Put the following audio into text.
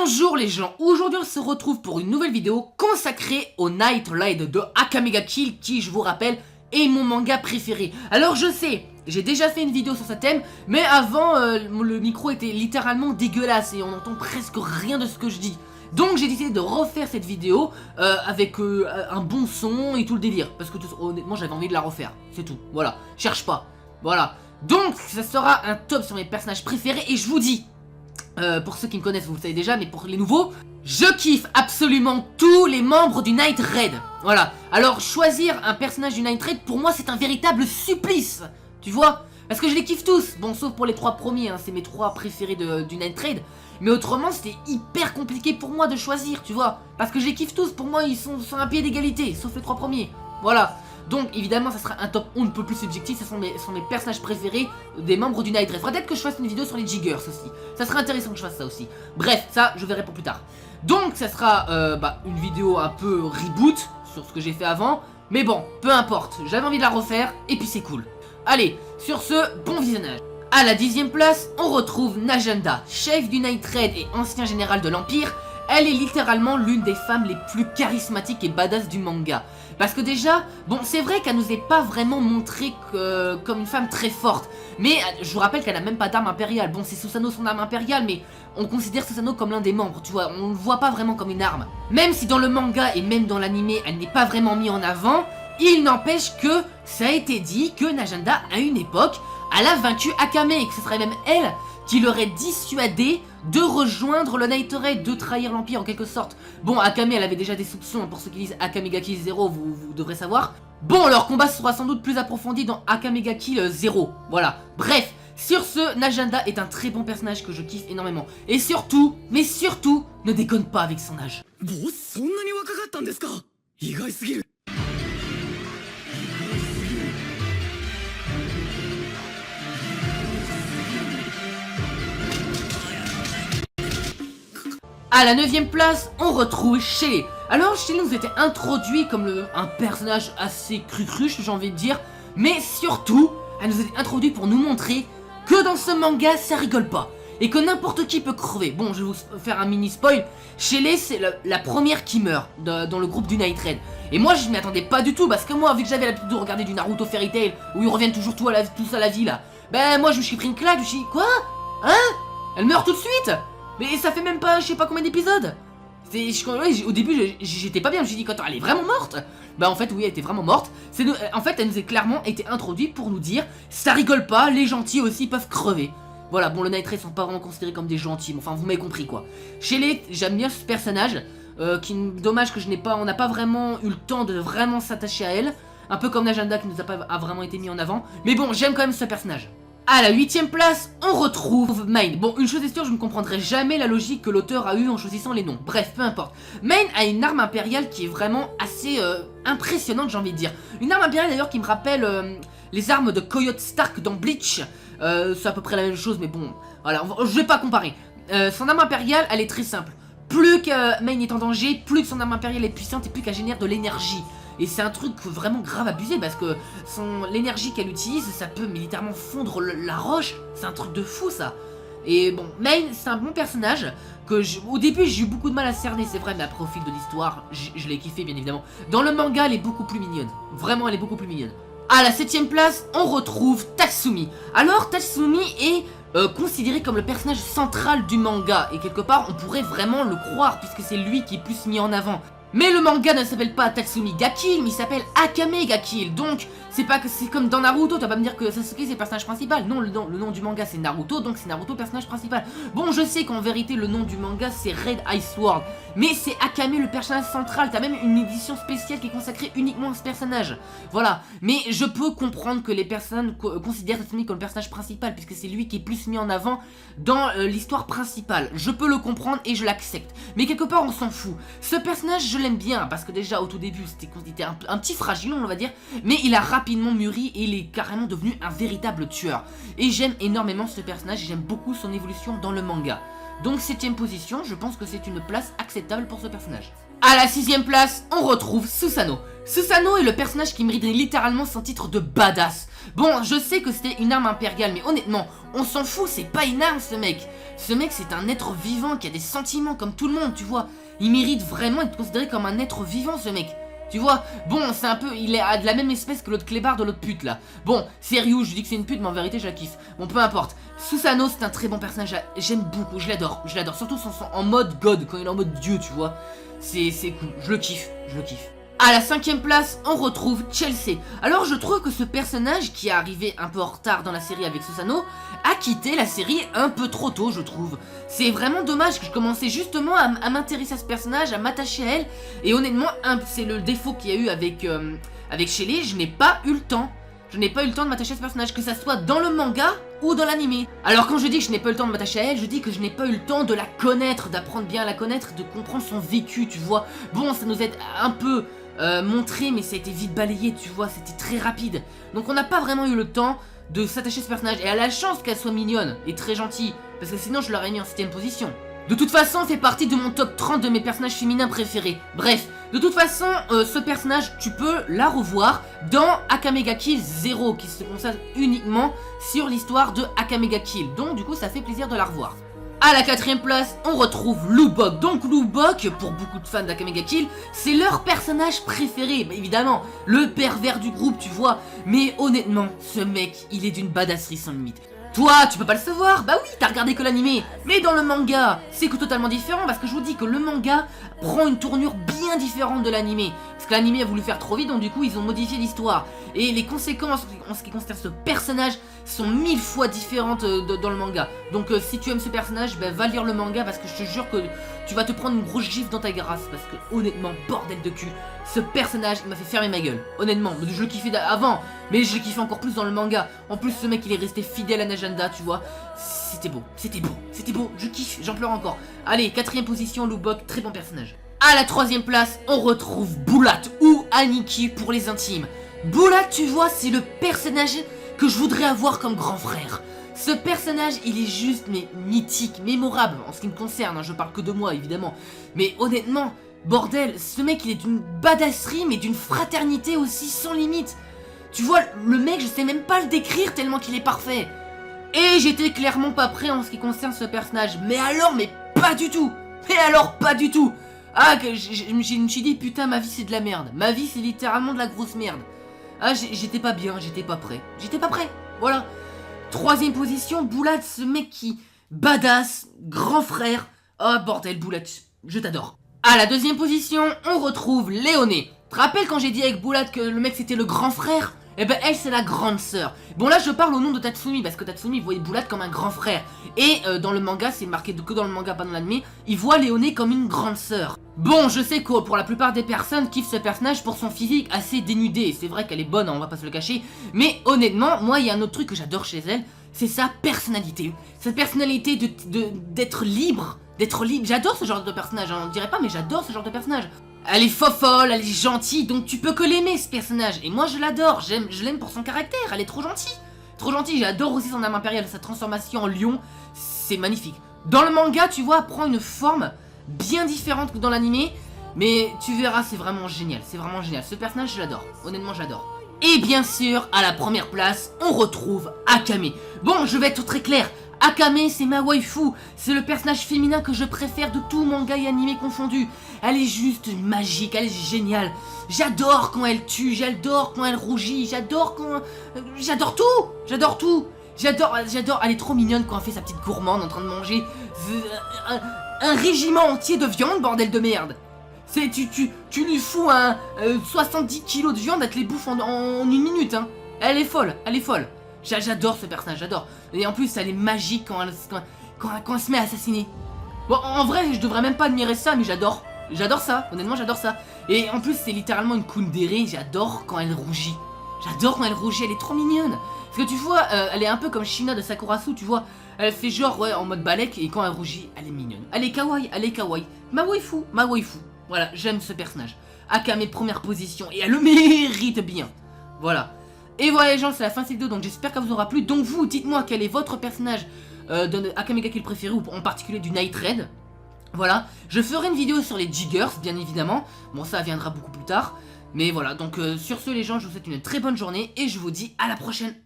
Bonjour les gens, aujourd'hui on se retrouve pour une nouvelle vidéo consacrée au Night Raid de Akame ga Kill qui, je vous rappelle, est mon manga préféré. Alors je sais, j'ai déjà fait une vidéo sur ce thème, mais avant le micro était littéralement dégueulasse et on n'entend presque rien de ce que je dis. Donc j'ai décidé de refaire cette vidéo avec un bon son et tout le délire. Parce que honnêtement j'avais envie de la refaire, c'est tout, voilà, cherche pas, voilà. Donc ça sera un top sur mes personnages préférés et je vous dis... pour ceux qui me connaissent, vous le savez déjà, mais pour les nouveaux, je kiffe absolument tous les membres du Night Raid. Voilà. Alors, choisir un personnage du Night Raid, pour moi, c'est un véritable supplice. Tu vois? Parce que je les kiffe tous. Bon, sauf pour les 3 premiers, hein, c'est mes 3 préférés du Night Raid. Mais autrement, c'était hyper compliqué pour moi de choisir, tu vois? Parce que je les kiffe tous. Pour moi, ils sont sur un pied d'égalité, sauf les 3 premiers. Voilà. Donc évidemment ça sera un top on ne peut plus subjectif, ce sont mes personnages préférés des membres du Night Raid. Faudra peut-être que je fasse une vidéo sur les Jiggers aussi, ça sera intéressant que je fasse ça aussi. Bref, ça je verrai pour plus tard. Donc ça sera une vidéo un peu reboot sur ce que j'ai fait avant. Mais bon, peu importe, j'avais envie de la refaire et puis c'est cool. Allez, sur ce, bon visionnage. À la 10e place, on retrouve Najanda, chef du Night Raid et ancien général de l'Empire. Elle est littéralement l'une des femmes les plus charismatiques et badass du manga. Parce que déjà, bon c'est vrai qu'elle nous est pas vraiment montrée comme une femme très forte. Mais je vous rappelle qu'elle a même pas d'arme impériale. Bon c'est Susanoo son arme impériale, mais on considère Susanoo comme l'un des membres, tu vois. On le voit pas vraiment comme une arme. Même si dans le manga et même dans l'anime elle n'est pas vraiment mise en avant, il n'empêche que ça a été dit que Najanda à une époque, elle a vaincu Akame et que ce serait même elle qui l'aurait dissuadé de rejoindre le Night Raid, de trahir l'Empire en quelque sorte. Bon, Akame, elle avait déjà des soupçons, pour ceux qui lisent Akame ga Kill 0, vous devrez savoir. Bon, leur combat sera sans doute plus approfondi dans Akame ga Kill 0, voilà. Bref, sur ce, Najanda est un très bon personnage que je kiffe énormément. Et surtout, mais surtout, ne déconne pas avec son âge. À la 9e place, on retrouve Shelley. Alors Shelley nous était introduit comme un personnage assez crucruche, j'ai envie de dire. Mais surtout, elle nous était introduite pour nous montrer que dans ce manga, ça rigole pas. Et que n'importe qui peut crever. Bon, je vais vous faire un mini spoil. Shelley, c'est la première qui meurt dans le groupe du Night Raid. Et moi, je m'y attendais pas du tout. Parce que moi, vu que j'avais l'habitude de regarder du Naruto Fairy Tail, où ils reviennent toujours tous à la vie là. Ben moi, je me suis pris une claque, je me suis dit, quoi? Hein? Elle meurt tout de suite? Mais ça fait même pas, je sais pas combien d'épisodes. Au début, j'étais pas bien, je me suis dit, attends, elle est vraiment morte? Bah en fait, oui, elle était vraiment morte. En fait, elle nous a clairement été introduite pour nous dire, ça rigole pas, les gentils aussi peuvent crever. Voilà, bon, le Night Raid sont pas vraiment considérés comme des gentils, mais enfin, vous m'avez compris, quoi. Shelley, j'aime bien ce personnage, dommage que on n'a pas vraiment eu le temps de vraiment s'attacher à elle. Un peu comme Najanda qui nous a vraiment été mis en avant. Mais bon, j'aime quand même ce personnage. À la 8e place, on retrouve Main. Bon, une chose est sûre, je ne comprendrai jamais la logique que l'auteur a eue en choisissant les noms. Bref, peu importe. Main a une arme impériale qui est vraiment assez impressionnante, j'ai envie de dire. Une arme impériale d'ailleurs qui me rappelle les armes de Coyote Stark dans Bleach. C'est à peu près la même chose, mais bon, voilà, je vais pas comparer. Son arme impériale, elle est très simple. Plus que Main est en danger, plus que son arme impériale est puissante et plus qu'elle génère de l'énergie. Et c'est un truc vraiment grave abusé parce que l'énergie qu'elle utilise, ça peut militairement fondre la roche. C'est un truc de fou ça. Et bon, Main, c'est un bon personnage que au début j'ai eu beaucoup de mal à cerner, c'est vrai, mais après au fil de l'histoire, je l'ai kiffé bien évidemment. Dans le manga, elle est beaucoup plus mignonne. Vraiment, elle est beaucoup plus mignonne. À la 7e place, on retrouve Tatsumi. Alors Tatsumi est considéré comme le personnage central du manga. Et quelque part, on pourrait vraiment le croire puisque c'est lui qui est plus mis en avant. Mais le manga ne s'appelle pas Tatsumi ga Kill, mais il s'appelle Akame ga Kill. Donc, c'est comme dans Naruto, tu vas pas me dire que Sasuke c'est le personnage principal. Non, le nom du manga c'est Naruto, donc c'est Naruto le personnage principal. Bon, je sais qu'en vérité, le nom du manga c'est Red Ice Sword. Mais c'est Akame le personnage central. T'as même une édition spéciale qui est consacrée uniquement à ce personnage. Voilà. Mais je peux comprendre que les personnes considèrent Tatsumi comme le personnage principal, puisque c'est lui qui est plus mis en avant dans l'histoire principale. Je peux le comprendre et je l'accepte. Mais quelque part, on s'en fout. Ce personnage, je l'aime bien, parce que déjà au tout début c'était un petit fragile on va dire, mais il a rapidement mûri et il est carrément devenu un véritable tueur. Et j'aime énormément ce personnage et j'aime beaucoup son évolution dans le manga. Donc 7ème position, je pense que c'est une place acceptable pour ce personnage. À la 6ème place, on retrouve Susanoo. Susanoo est le personnage qui mérite littéralement son titre de badass. Bon, je sais que c'était une arme impériale, mais honnêtement, on s'en fout, c'est pas une arme ce mec. Ce mec, c'est un être vivant qui a des sentiments comme tout le monde, tu vois. Il mérite vraiment d'être considéré comme un être vivant, ce mec. Tu vois, bon, c'est un peu, il est de la même espèce que l'autre clébard de l'autre pute là. Bon, c'est Ryu, je dis que c'est une pute, mais en vérité, je la kiffe. Bon, peu importe. Susanoo, c'est un très bon personnage, j'aime beaucoup, je l'adore. Surtout en mode god, quand il est en mode dieu, tu vois. C'est cool, je le kiffe. À la 5ème place, on retrouve Chelsea. Alors je trouve que ce personnage, qui est arrivé un peu en retard dans la série avec Susanoo, a quitté la série un peu trop tôt, je trouve. C'est vraiment dommage que je commençais justement à m'intéresser à ce personnage, à m'attacher à elle. Et honnêtement, c'est le défaut qu'il y a eu avec Shelly, je n'ai pas eu le temps. Je n'ai pas eu le temps de m'attacher à ce personnage, que ça soit dans le manga ou dans l'anime. Alors quand je dis que je n'ai pas eu le temps de m'attacher à elle, je dis que je n'ai pas eu le temps de la connaître, d'apprendre bien à la connaître, de comprendre son vécu, tu vois. Bon, ça nous aide un peu montré, mais ça a été vite balayé, tu vois, c'était très rapide. Donc on n'a pas vraiment eu le temps de s'attacher à ce personnage. Et elle a la chance qu'elle soit mignonne et très gentille, parce que sinon je l'aurais mis en 7ème position. De toute façon, elle fait partie de mon top 30 de mes personnages féminins préférés. Bref, de toute façon, ce personnage, tu peux la revoir dans Akame ga Kill 0, qui se concentre uniquement sur l'histoire de Akame ga Kill. Donc du coup, ça fait plaisir de la revoir. À la 4ème place, on retrouve Lubok. Donc Lubok, pour beaucoup de fans d'Akame ga Kill, c'est leur personnage préféré. Bah, évidemment, le pervers du groupe, tu vois. Mais honnêtement, ce mec, il est d'une badasserie sans limite. Toi, tu peux pas le savoir, bah oui, t'as regardé que l'animé. Mais dans le manga, c'est que totalement différent, parce que je vous dis que le manga prend une tournure bien différente de l'animé. Parce que l'animé a voulu faire trop vite, donc du coup ils ont modifié l'histoire. Et les conséquences en ce qui concerne ce personnage sont 1000 fois différentes dans le manga. Donc si tu aimes ce personnage, bah, va lire le manga, parce que je te jure que tu vas te prendre une grosse gifle dans ta grâce. Parce que honnêtement, bordel de cul, ce personnage il m'a fait fermer ma gueule. Honnêtement, je le kiffais avant, mais je le kiffais encore plus dans le manga. En plus ce mec il est resté fidèle à Najanda, tu vois. C'était beau, je kiffe, j'en pleure encore. Allez, 4ème position, Lubok, très bon personnage. À la 3ème place, on retrouve Bulat, ou Aniki pour les intimes. Bulat, tu vois, c'est le personnage que je voudrais avoir comme grand frère. Ce personnage, il est juste, mais mythique, mémorable, en ce qui me concerne, hein, je parle que de moi, évidemment. Mais honnêtement, bordel, ce mec, il est d'une badasserie, mais d'une fraternité aussi sans limite. Tu vois, le mec, je sais même pas le décrire tellement qu'il est parfait. Et j'étais clairement pas prêt en ce qui concerne ce personnage. Mais pas du tout. Ah, je me suis dit, putain, ma vie c'est de la merde. Ma vie c'est littéralement de la grosse merde. Ah, j'étais pas bien, j'étais pas prêt. Voilà. 3ème position, Bulat, ce mec qui... badass, grand frère. Oh, bordel, Bulat, je t'adore. À la 2ème position, on retrouve Léoné. Tu te rappelles quand j'ai dit avec Bulat que le mec c'était le grand frère? Eh ben elle c'est la grande sœur. Bon là je parle au nom de Tatsumi, parce que Tatsumi voyait Bulat comme un grand frère. Et dans le manga, c'est marqué que dans le manga, pas dans l'anime, il voit Léoné comme une grande sœur. Bon, je sais que pour la plupart des personnes kiffent ce personnage pour son physique assez dénudé. C'est vrai qu'elle est bonne, hein, on va pas se le cacher. Mais honnêtement, moi il y a un autre truc que j'adore chez elle, c'est sa personnalité. Cette personnalité d'être libre. J'adore ce genre de personnage, hein, on dirait pas, mais j'adore ce genre de personnage. Elle est fofolle, elle est gentille, donc tu peux que l'aimer ce personnage. Et moi je l'adore, je l'aime pour son caractère, elle est trop gentille. J'adore aussi son âme impériale, sa transformation en lion, c'est magnifique. Dans le manga, tu vois, elle prend une forme bien différente que dans l'anime, mais tu verras, c'est vraiment génial. Ce personnage, je l'adore, honnêtement j'adore. Et bien sûr, à la première place, on retrouve Akame. Bon, je vais être très clair. Akame, c'est ma waifu, c'est le personnage féminin que je préfère de tout manga et animé confondu. Elle est juste magique, elle est géniale. J'adore quand elle tue, j'adore quand elle rougit, j'adore tout. Elle est trop mignonne quand elle fait sa petite gourmande en train de manger un régiment entier de viande, bordel de merde. Tu lui fous 70 kilos de viande, elle te les bouffe en 1 minute, hein. Elle est folle. J'adore ce personnage, j'adore. Et en plus, elle est magique quand elle se met à assassiner. Bon, en vrai, je devrais même pas admirer ça, mais j'adore. J'adore ça, honnêtement, j'adore ça. Et en plus, c'est littéralement une tsundere, j'adore quand elle rougit. Elle est trop mignonne. Parce que tu vois, elle est un peu comme Shina de Sakurasu, tu vois. Elle fait genre, ouais, en mode balèque, et quand elle rougit, elle est mignonne. Elle est kawaii. Ma waifu. Voilà, j'aime ce personnage. Akame, première position, et elle le mérite bien. Voilà. Et voilà les gens, c'est la fin de cette vidéo, donc j'espère qu'elle vous aura plu. Donc vous, dites-moi quel est votre personnage de Akame ga Kill préféré, ou en particulier du Night Raid. Voilà, je ferai une vidéo sur les Jiggers, bien évidemment. Bon, ça viendra beaucoup plus tard. Mais voilà, donc sur ce les gens, je vous souhaite une très bonne journée et je vous dis à la prochaine.